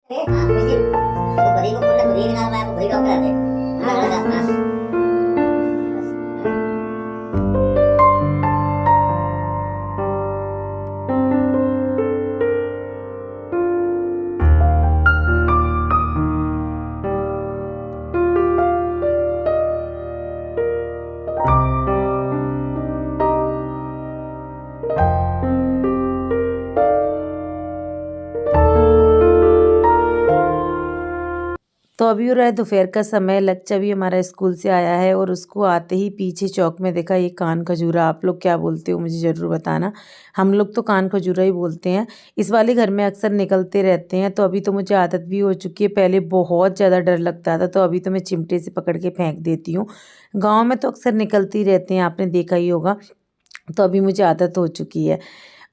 हाँ, उस दिन वो बड़ी को बोला बड़ी निकाल पाया, बड़ी डॉक्टर थे। हाँ। तो अभी हो रहा है दोपहर का समय। लच्चा भी हमारा स्कूल से आया है और उसको आते ही पीछे चौक में देखा ये कान खजूरा। आप लोग क्या बोलते हो मुझे ज़रूर बताना। हम लोग तो कान खजूरा ही बोलते हैं। इस वाले घर में अक्सर निकलते रहते हैं, तो अभी तो मुझे आदत भी हो चुकी है। पहले बहुत ज़्यादा डर लगता था, तो अभी तो मैं चिमटे से पकड़ के फेंक देती हूँ। गाँव में तो अक्सर निकलते ही रहते हैं, आपने देखा ही होगा। तो अभी मुझे आदत हो चुकी है।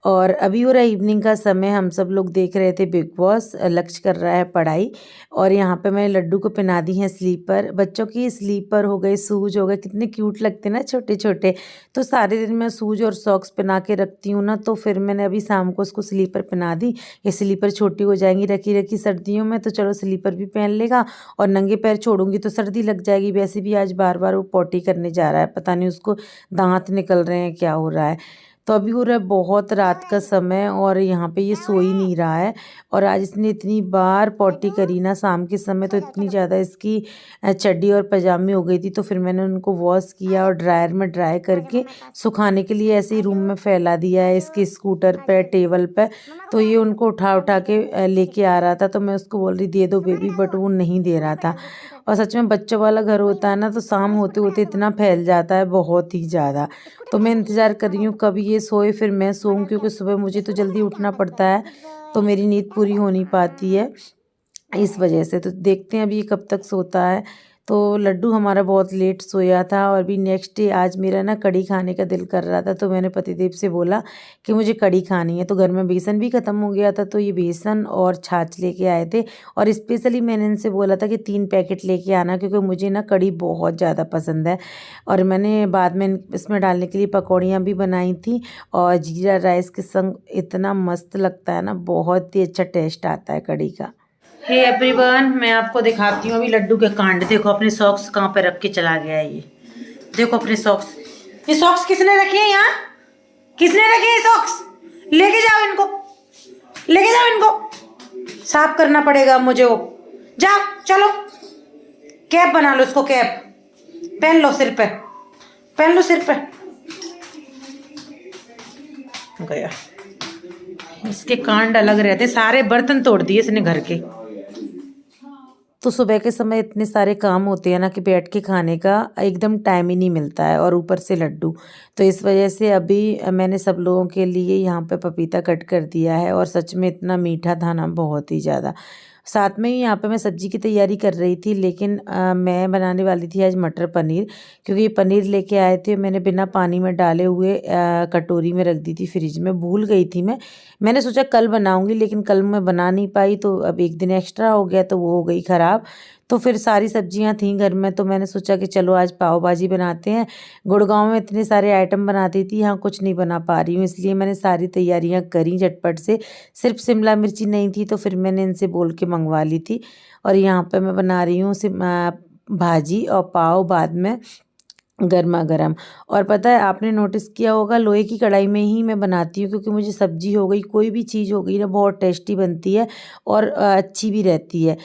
और अभी हो रहा है इवनिंग का समय। हम सब लोग देख रहे थे बिग बॉस। लक्ष्य कर रहा है पढ़ाई, और यहाँ पे मैंने लड्डू को पहना दी हैं स्लीपर। बच्चों की स्लीपर हो गए, शूज हो गए, कितने क्यूट लगते हैं ना छोटे छोटे। तो सारे दिन मैं शूज और सॉक्स पहना के रखती हूँ ना, तो फिर मैंने अभी शाम को उसको स्लीपर पहना दी। ये स्लीपर छोटी हो जाएंगी रखी रखी सर्दियों में, तो चलो स्लीपर भी पहन लेगा। और नंगे पैर छोड़ूंगी तो सर्दी लग जाएगी। वैसे भी आज बार बार वो पॉटी करने जा रहा है, पता नहीं उसको दांत निकल रहे हैं क्या हो रहा है। तो अभी हो रहा है बहुत रात का समय, और यहाँ पे ये सो ही नहीं रहा है। और आज इसने इतनी बार पॉटी करी ना शाम के समय, तो इतनी ज़्यादा इसकी चड्डी और पजामी हो गई थी। तो फिर मैंने उनको वॉश किया और ड्रायर में ड्राई करके सुखाने के लिए ऐसे ही रूम में फैला दिया है, इसके स्कूटर पे टेबल पे। तो ये उनको उठा उठा के लेके आ रहा था, तो मैं उसको बोल रही दे दो बेबी, बट वो नहीं दे रहा था। और सच में बच्चों वाला घर होता है ना, तो शाम होते होते इतना फैल जाता है, बहुत ही ज़्यादा। तो मैं इंतज़ार कर रही हूँ कब ये सोए फिर मैं सोऊं, क्योंकि सुबह मुझे तो जल्दी उठना पड़ता है, तो मेरी नींद पूरी हो नहीं पाती है इस वजह से। तो देखते हैं अभी ये कब तक सोता है। तो लड्डू हमारा बहुत लेट सोया था, और भी नेक्स्ट डे आज मेरा ना कढ़ी खाने का दिल कर रहा था, तो मैंने पतिदेव से बोला कि मुझे कढ़ी खानी है। तो घर में बेसन भी ख़त्म हो गया था, तो ये बेसन और छाछ लेके आए थे। और स्पेशली मैंने इनसे बोला था कि 3 पैकेट लेके आना, क्योंकि मुझे ना कढ़ी बहुत ज़्यादा पसंद है। और मैंने बाद में इसमें डालने के लिए पकौड़ियाँ भी बनाई थी, और जीरा राइस के संग इतना मस्त लगता है ना, बहुत ही अच्छा टेस्ट आता है कढ़ी का। हे एवरीवन, मैं आपको दिखाती हूँ अभी लड्डू के कांड। देखो अपने सॉक्स कहाँ पे रख के चला गया है ये। देखो अपने सॉक्स, ये सॉक्स किसने रखे हैं यहाँ? किसने रखे हैं सॉक्स? लेके जाओ इनको, लेके जाओ इनको। साफ करना पड़ेगा मुझे वो। जाओ चलो, कैप बना लो इसको, कैप पहन लो सिर पे, पहन लो सिर पे। गया, इसके कांड अलग रहते, सारे बर्तन तोड़ दिए इसने घर के। तो सुबह के समय इतने सारे काम होते हैं ना कि बैठ के खाने का एकदम टाइम ही नहीं मिलता है, और ऊपर से लड्डू। तो इस वजह से अभी मैंने सब लोगों के लिए यहाँ पे पपीता कट कर दिया है, और सच में इतना मीठा था ना, बहुत ही ज़्यादा। साथ में ही यहाँ पे मैं सब्जी की तैयारी कर रही थी, लेकिन मैं बनाने वाली थी आज मटर पनीर। क्योंकि ये पनीर लेके आए थे, मैंने बिना पानी में डाले हुए कटोरी में रख दी थी फ्रिज में, भूल गई थी मैंने सोचा कल बनाऊंगी, लेकिन कल मैं बना नहीं पाई, तो अब एक दिन एक्स्ट्रा हो गया, तो वो हो गई ख़राब। तो फिर सारी सब्जियां थी घर में, तो मैंने सोचा कि चलो आज पाव भाजी बनाते हैं। गुड़गांव में इतने सारे आइटम बनाती थी, यहाँ कुछ नहीं बना पा रही हूँ, इसलिए मैंने सारी तैयारियां करी झटपट से। सिर्फ शिमला मिर्ची नहीं थी, तो फिर मैंने इनसे बोल के मंगवा ली थी। और यहाँ पे मैं बना रही हूँ भाजी और पाव बाद में गर्मा गर्म। और पता है आपने नोटिस किया होगा, लोहे की कढ़ाई में ही मैं बनाती हूँ, क्योंकि मुझे सब्जी हो गई, कोई भी चीज़ हो गई ना, बहुत टेस्टी बनती है और अच्छी भी रहती है।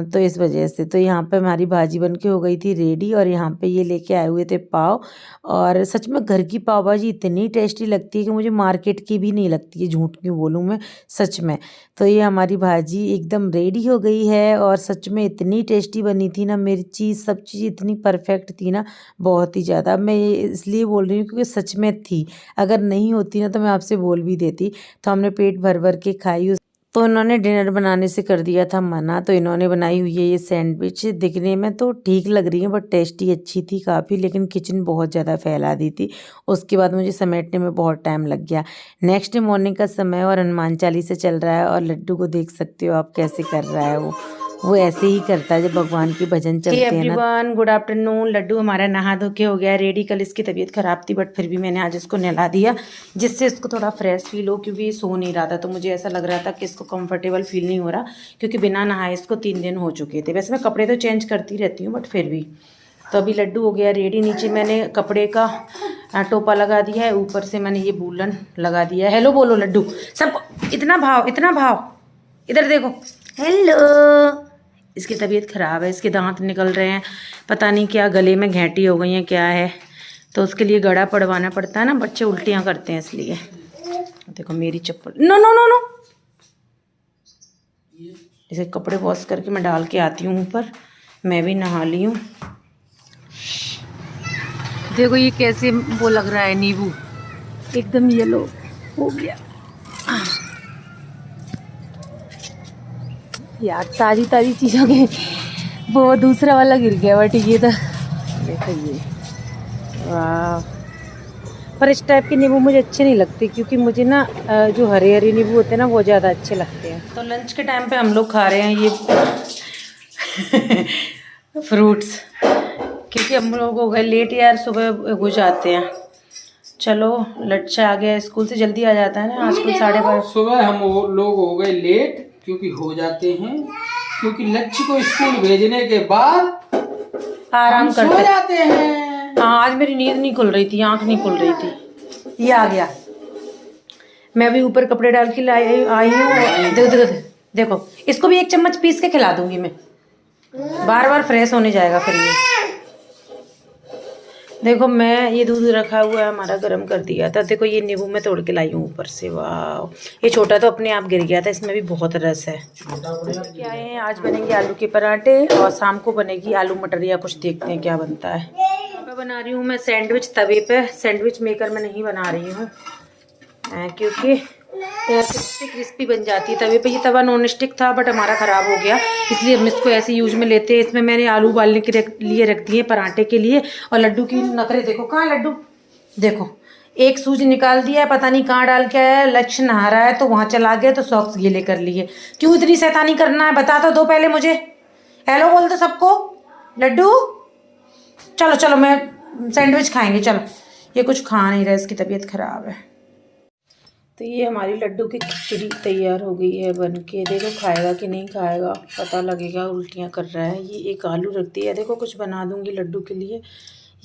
तो इस वजह से तो यहाँ पे हमारी भाजी बन के हो गई थी रेडी, और यहाँ पे ये लेके आए हुए थे पाव। और सच में घर की पाव भाजी इतनी टेस्टी लगती है कि मुझे मार्केट की भी नहीं लगती है, झूठ क्यों बोलूँ मैं, सच में। तो ये हमारी भाजी एकदम रेडी हो गई है, और सच में इतनी टेस्टी बनी थी ना, मिर्ची सब चीज़ इतनी परफेक्ट थी ना, बहुत ही ज़्यादा। मैं ये इसलिए बोल रही हूँ क्योंकि सच में थी, अगर नहीं होती ना तो मैं आपसे बोल भी देती। तो हमने पेट भर भर के खाई। तो इन्होंने डिनर बनाने से कर दिया था मना, तो इन्होंने बनाई हुई है ये सैंडविच। दिखने में तो ठीक लग रही है, बट टेस्टी अच्छी थी काफ़ी, लेकिन किचन बहुत ज़्यादा फैला दी थी। उसके बाद मुझे समेटने में बहुत टाइम लग गया। नेक्स्ट डे मॉर्निंग का समय, और हनुमान चालीसा चल रहा है, और लड्डू को देख सकते हो आप कैसे कर रहा है वो। वो ऐसे ही करता है जब भगवान के भजन चलते हैं ना। Everyone, good afternoon. लड्डू हमारा नहा धो के हो गया रेडी। कल इसकी तबीयत ख़राब थी बट फिर भी मैंने आज इसको नहला दिया जिससे इसको थोड़ा फ्रेश फील हो, क्योंकि ये सो नहीं रहा था। तो मुझे ऐसा लग रहा था कि इसको कंफर्टेबल फील नहीं हो रहा, क्योंकि बिना नहाए इसको 3 दिन हो चुके थे। वैसे मैं कपड़े तो चेंज करती रहती हूँ बट फिर भी। तो अभी लड्डू हो गया रेडी। नीचे मैंने कपड़े का टोपा लगा दिया है, ऊपर से मैंने ये बूलन लगा दिया है। हेलो बोलो लड्डू सबको, इतना भाव, इधर देखो, हेलो। इसकी तबीयत ख़राब है, इसके दांत निकल रहे हैं, पता नहीं क्या गले में घेंटी हो गई है क्या है, तो उसके लिए गड़ा पड़वाना पड़ता है ना, बच्चे उल्टियाँ करते हैं इसलिए। देखो मेरी चप्पल, नो नो नो नो। इसे कपड़े वॉश करके मैं डाल के आती हूँ ऊपर। मैं भी नहा ली हूँ। देखो ये कैसे वो लग रहा है, नींबू एकदम येलो हो गया यार। ताज़ी ताज़ी चीज़ों के वो दूसरा वाला गिर गया बट ये तो देखो ये, वाह। पर इस टाइप के नींबू मुझे अच्छे नहीं लगते, क्योंकि मुझे ना जो हरे हरे नींबू होते हैं ना वो ज़्यादा अच्छे लगते हैं। तो लंच के टाइम पे हम लोग खा रहे हैं ये फ्रूट्स, क्योंकि हम लोग हो गए लेट यार, सुबह हो जाते हैं। चलो लच्छा आ गया स्कूल से, जल्दी आ जाता है ना आजकल 12:30। सुबह हम लोग हो गए लेट क्योंकि हो जाते हैं, क्योंकि लच्छी को स्कूल भेजने के बाद आराम करते सो जाते हैं। हाँ, आज मेरी नींद नहीं खुल रही थी, आँख नहीं खुल रही थी। ये आ गया, मैं भी ऊपर कपड़े डाल के आई हूँ। देखो इसको भी 1 चम्मच पीस के खिला दूंगी मैं, बार बार फ्रेश होने जाएगा फिर ये। देखो मैं ये दूध रखा हुआ है हमारा, गर्म कर दिया था। देखो ये नींबू मैं तोड़ के लाई हूँ ऊपर से, वाह। ये छोटा तो अपने आप गिर गया था, इसमें भी बहुत रस है। क्या है, आज बनेंगे आलू के पराठे और शाम को बनेगी आलू मटर या कुछ, देखते हैं क्या बनता है। मैं बना रही हूँ मैं सैंडविच तवे पे। सैंडविच मेकर में नहीं बना रही हूँ क्योंकि क्रिस्पी बन जाती है तवे पे। ये तवा नॉन स्टिक था बट हमारा ख़राब हो गया, इसलिए हम इसको ऐसे यूज में लेते हैं। इसमें मैंने आलू उबालने के लिए रख दिए पराठे के लिए। और लड्डू की नखरे देखो, कहाँ लड्डू, देखो एक सूजी निकाल दिया है, पता नहीं कहाँ डाल के आया। लक्ष्य नहा रहा है तो वहाँ चला गया तो सॉक्स गीले कर लिए। क्यों इतनी शैतानी करना है, बता तो दो पहले मुझे। हेलो बोल दो सबको। लड्डू चलो चलो, मैं सैंडविच खाएंगे, चलो। ये कुछ खा नहीं रहा, इसकी तबीयत ख़राब है। तो ये हमारी लड्डू की खिचड़ी तैयार हो गई है बन के। देखो खाएगा कि नहीं खाएगा, पता लगेगा। उल्टियाँ कर रहा है। ये एक आलू रख दिया, देखो कुछ बना दूंगी लड्डू के लिए।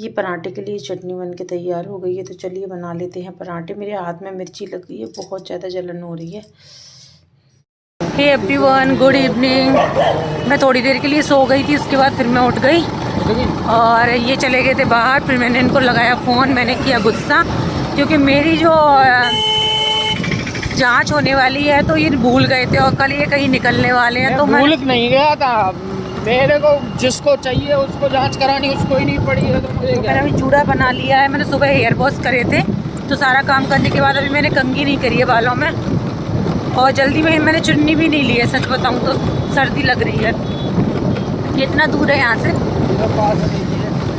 ये पराठे के लिए चटनी बन के तैयार हो गई है, तो चलिए बना लेते हैं पराठे। मेरे हाथ में मिर्ची लग गई है, बहुत ज़्यादा जलन हो रही है। Hey everyone, good evening. मैं थोड़ी देर के लिए सो गई थी, उसके बाद फिर मैं उठ गई और ये चले गए थे बाहर। फिर मैंने इनको लगाया फ़ोन, मैंने किया गुस्सा, क्योंकि मेरी जो जांच होने वाली है तो ये भूल गए थे और कल ये कहीं निकलने वाले हैं। तो भूल नहीं गया था, मेरे को जिसको चाहिए उसको जांच करानी, उसको ही नहीं पड़ी है तो मुझे क्या। मैंने अभी जूड़ा बना लिया है। मैंने सुबह हेयर वॉश करे थे, तो सारा काम करने के बाद अभी मैंने कंघी नहीं करी है बालों में, और जल्दी में मैंने चुन्नी भी नहीं ली है। सच बताऊँ तो सर्दी लग रही है। कितना दूर है यहाँ से,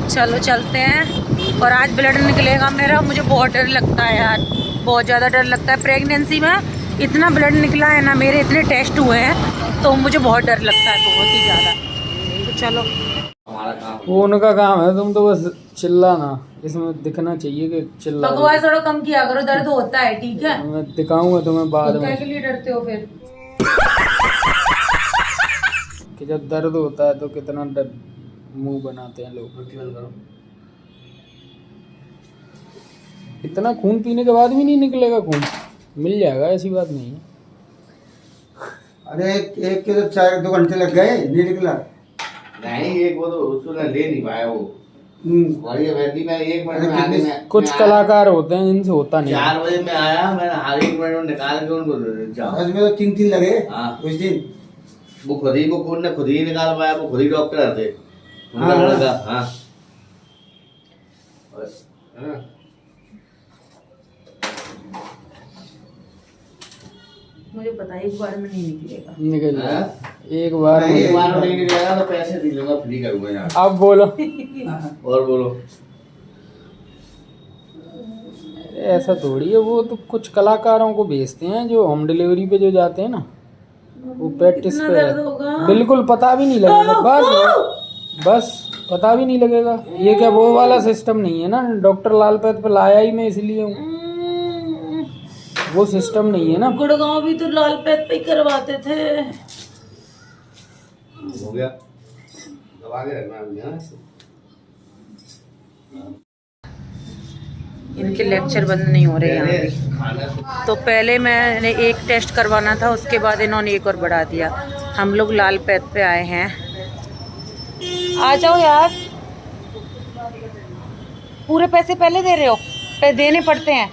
चलो चलते हैं। और आज ब्लड निकलेगा मेरा, मुझे बहुत डर लगता है यार, बहुत ज़्यादा डर लगता है। प्रेगनेंसी में इतना ब्लड निकला है ना, मेरे इतने टेस्ट हुए हैं, तो मुझे बहुत डर लगता है, बहुत ही ज़्यादा। तो चलो, वो उनका काम है, तुम तो बस चिल्लाना, इसमें दिखना चाहिए कि चिल्ला। बकवास थोड़ा कम किया करो, दर्द होता है, ठीक है। मैं दिखाऊंगा तुम्हें बाद में। के लिए डरते हो फिर? कि जब दर्द होता है तो कितना मुंह बनाते हैं लोग। इतना खून पीने के बाद भी नहीं निकलेगा खून? मिल जाएगा, ऐसी बात नहीं है। अरे एक के तो 4-2 घंटे लग गए, नहीं निकला। नहीं, एक वो तो उसको ले नहीं पाया वो। वही वैसी में 1 मिनट में आने में कुछ कलाकार होते हैं जिनसे होता नहीं। 4 बजे में आया, मैंने हर 1 मिनट में निकाल के उनको जाओ। आज में तो 3 लगे उस दिन। वो खुद ही को खून ने खुद ही निकाल पाया, वो खुद ही डॉक्टर थे। हाँ। हाँ। मुझे पता है एक बार में नहीं निकलेगा। निकल हाँ? एक बार नहीं, एक बार नहीं निकलेगा तो पैसे दे लूंगा, फ्री करूंगा यहाँ। अब बोलो। और बोलो। ऐसा थोड़ी है, वो तो कुछ कलाकारों को भेजते हैं जो होम डिलीवरी पे जो जाते हैं ना। वो प्रैक्टिस कितना पे दर्द है। होगा? बिल्कुल पता भी नहीं लगेगा। बस पता भी नहीं लगेगा। ये क्या वो वाला सिस्टम नहीं है ना, डॉक्टर लाल पैथ पे लाया ही मैं इसलिए हूँ, वो सिस्टम नहीं है ना। गुड़गांव भी तो लाल पैथ पे ही करवाते थे। हो गया, दबा के रखना है ना। इनके लेक्चर बंद नहीं हो रहे यहाँ पे। खाना तो पहले मैंने एक टेस्ट करवाना था, उसके बाद इन्होंने एक और बढ़ा दिया। हम लोग लाल पैथ पे आए हैं। आ जाओ यार, पूरे पैसे पहले दे रहे हो? देने पड़ते हैं।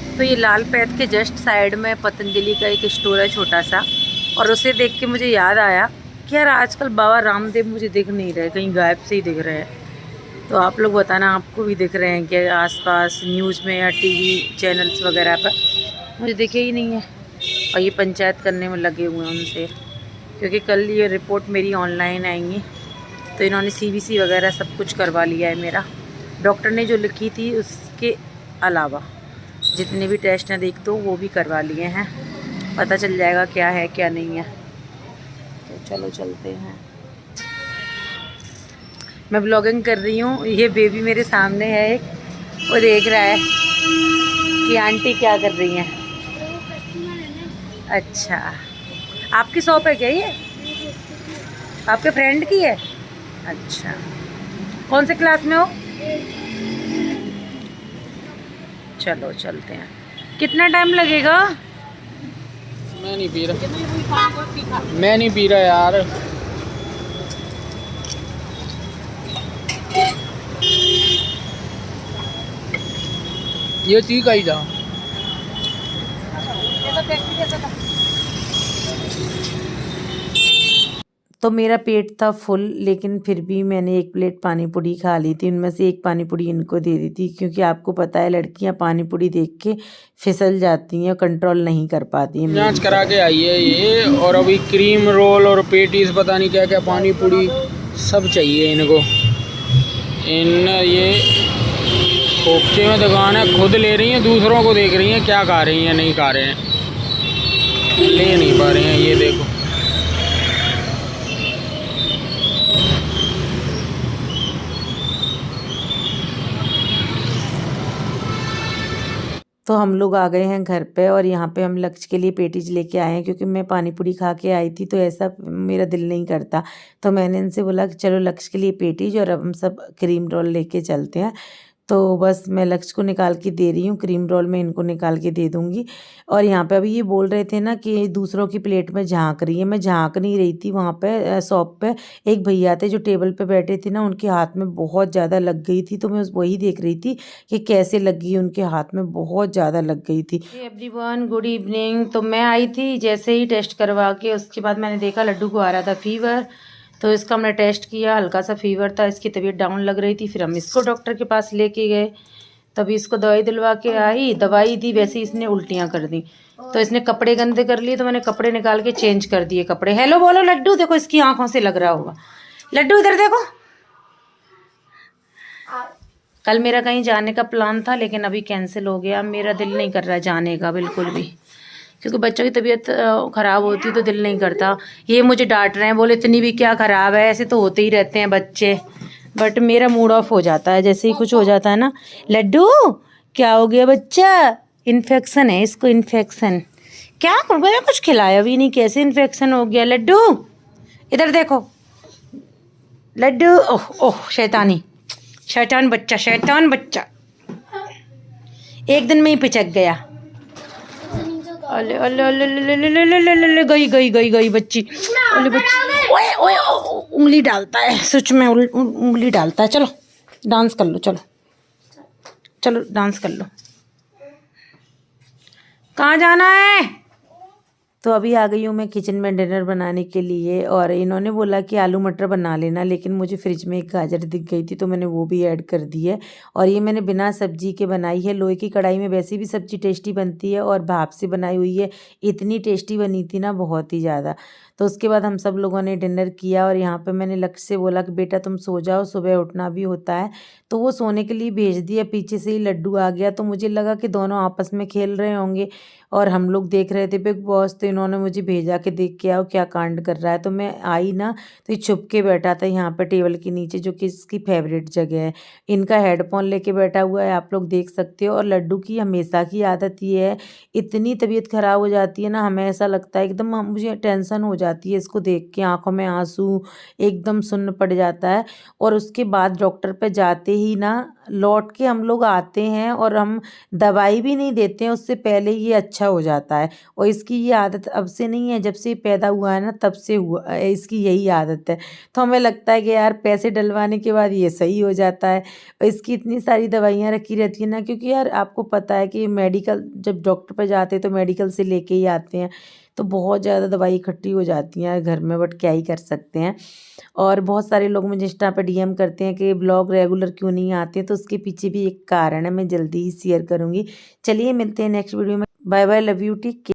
तो ये लाल पैथ के जस्ट साइड में पतंजलि का एक स्टोर है छोटा सा, और उसे देख के मुझे याद आया कि यार आजकल बाबा रामदेव मुझे दिख नहीं रहे, कहीं गायब से ही दिख रहे हैं। तो आप लोग बताना, आपको भी दिख रहे हैं कि आसपास न्यूज़ में या टीवी चैनल्स वगैरह पर? मुझे दिखे ही नहीं है। और ये पंचायत करने में लगे हुए हैं उनसे, क्योंकि कल ये रिपोर्ट मेरी ऑनलाइन आएंगी। तो इन्होंने CBC वगैरह सब कुछ करवा लिया है मेरा। डॉक्टर ने जो लिखी थी उसके अलावा जितने भी टेस्ट हैं देख तो वो भी करवा लिए हैं। पता चल जाएगा क्या है क्या नहीं है। तो चलो चलते हैं। मैं ब्लॉगिंग कर रही हूँ। ये बेबी मेरे सामने है एक, वो देख रहा है कि आंटी क्या कर रही हैं। अच्छा, आपकी शॉप है क्या ये? आपके फ्रेंड की है? अच्छा, कौन से क्लास में हो? चलो चलते हैं। कितना टाइम लगेगा? मैं नहीं पी रहा, मैं नहीं पी रहा यार। ये ठीक आई था। तो मेरा पेट था फुल, लेकिन फिर भी मैंने एक प्लेट पानी पूरी खा ली थी। उनमें से एक पानी पूरी इनको दे दी थी, क्योंकि आपको पता है लड़कियां पानी पूरी देख के फिसल जाती हैं, कंट्रोल नहीं कर पाती हैं। जांच करा के आई है ये, और अभी क्रीम रोल और पेटीज पता नहीं क्या क्या पानी पूरी सब चाहिए इनको। इन ये खोपचे में दुकान है, खुद ले रही हैं, दूसरों को देख रही हैं क्या खा रही हैं नहीं खा रहे हैं, ले नहीं पा रहे हैं। ये देखो, तो हम लोग आ गए हैं घर पे, और यहाँ पे हम लक्ष्य के लिए पेटीज लेके आए हैं, क्योंकि मैं पानी पूरी खा के आई थी तो ऐसा मेरा दिल नहीं करता। तो मैंने इनसे बोला कि चलो लक्ष्य के लिए पेटीज और अब हम सब क्रीम रोल लेके चलते हैं। तो बस मैं लक्ष्य को निकाल के दे रही हूँ, क्रीम रोल में इनको निकाल के दे दूँगी। और यहाँ पे अभी ये बोल रहे थे ना कि दूसरों की प्लेट में झांक रही है। मैं झांक नहीं रही थी। वहाँ पे शॉप पे एक भैया थे जो टेबल पे बैठे थे ना, उनके हाथ में बहुत ज़्यादा लग गई थी। तो मैं वही देख रही थी कि कैसे लगी, उनके हाथ में बहुत ज़्यादा लग गई थी। Everyone good evening. तो मैं आई थी जैसे ही टेस्ट करवा के, उसके बाद मैंने देखा लड्डू को आ रहा था फीवर। तो इसका हमने टेस्ट किया, हल्का सा फीवर था, इसकी तबीयत डाउन लग रही थी। फिर हम इसको डॉक्टर के पास लेके गए, तभी इसको दवाई दिलवा के आई। दवाई दी, वैसे ही इसने उल्टियाँ कर दी। तो इसने कपड़े गंदे कर लिए, तो मैंने कपड़े निकाल के चेंज कर दिए कपड़े। हेलो बोलो लड्डू, देखो इसकी आंखों से लग रहा होगा। लड्डू इधर देखो। कल मेरा कहीं जाने का प्लान था, लेकिन अभी कैंसिल हो गया। मेरा दिल नहीं कर रहा जाने का बिल्कुल भी, क्योंकि बच्चों की तबीयत ख़राब होती है तो दिल नहीं करता। ये मुझे डांट रहे हैं, बोले इतनी भी क्या ख़राब है, ऐसे तो होते ही रहते हैं बच्चे। बट मेरा मूड ऑफ हो जाता है जैसे ही कुछ हो जाता है ना। लड्डू क्या हो गया बच्चा? इन्फेक्शन है इसको, इन्फेक्शन। क्या मैंने कुछ खिलाया भी नहीं, कैसे इन्फेक्शन हो गया? लड्डू इधर देखो। लड्डू ओह ओह, शैतानी, शैतान बच्चा, शैतान बच्चा। एक दिन में ही पिचक गया। अले अले अले अले अले अले अले, गई गई गई गई बच्ची। अले बच्ची, ओए ओए उंगली डालता है, सच में उंगली डालता है। चलो डांस कर लो, चलो चलो डांस कर लो। कहाँ जाना है? तो अभी आ गई हूँ मैं किचन में डिनर बनाने के लिए, और इन्होंने बोला कि आलू मटर बना लेना, लेकिन मुझे फ्रिज में एक गाजर दिख गई थी तो मैंने वो भी ऐड कर दी है। और ये मैंने बिना सब्जी के बनाई है। लोहे की कढ़ाई में वैसे भी सब्जी टेस्टी बनती है, और भाप से बनाई हुई है, इतनी टेस्टी बनी थी ना, बहुत ही ज़्यादा। तो उसके बाद हम सब लोगों ने डिनर किया, और यहाँ पे मैंने लक्ष्य से बोला कि बेटा तुम सो जाओ, सुबह उठना भी होता है। तो वो सोने के लिए भेज दिया। पीछे से ही लड्डू आ गया, तो मुझे लगा कि दोनों आपस में खेल रहे होंगे, और हम लोग देख रहे थे बिग बॉस, तो इन्होंने मुझे भेजा कि देख के आओ क्या कांड कर रहा है। तो मैं आई ना, तो ये छुप के बैठा था यहाँ पे टेबल के नीचे, जो कि इसकी फेवरेट जगह है। इनका हेडफोन लेके बैठा हुआ है, आप लोग देख सकते हो। और लड्डू की हमेशा की आदत ये है, इतनी तबीयत खराब हो जाती है ना, हमें ऐसा लगता है एकदम, मुझे टेंशन हो जाती है इसको देख के, आंखों में आंसू, एकदम सुन्न पड़ जाता है। और उसके बाद डॉक्टर पे जाते ही ना, लौट के हम लोग आते हैं और हम दवाई भी नहीं देते हैं, उससे पहले ये अच्छा हो जाता है। और इसकी ये आदत अब से नहीं है, जब से पैदा हुआ है ना तब से हुआ इसकी यही आदत है। तो हमें लगता है कि यार पैसे डलवाने के बाद ये सही हो जाता है। और इसकी इतनी सारी दवाइयाँ रखी रहती है ना, क्योंकि यार आपको पता है कि मेडिकल, जब डॉक्टर पर जाते हैं तो मेडिकल से लेके ही आते हैं, तो बहुत ज़्यादा दवाई इकट्ठी हो जाती है घर में, बट क्या ही कर सकते हैं। और बहुत सारे लोग मुझे इंस्टा पे डीएम करते हैं कि ब्लॉग रेगुलर क्यों नहीं आते, तो उसके पीछे भी एक कारण है, मैं जल्दी ही शेयर करूँगी। चलिए मिलते हैं नेक्स्ट वीडियो में। Bye bye, love you, take care.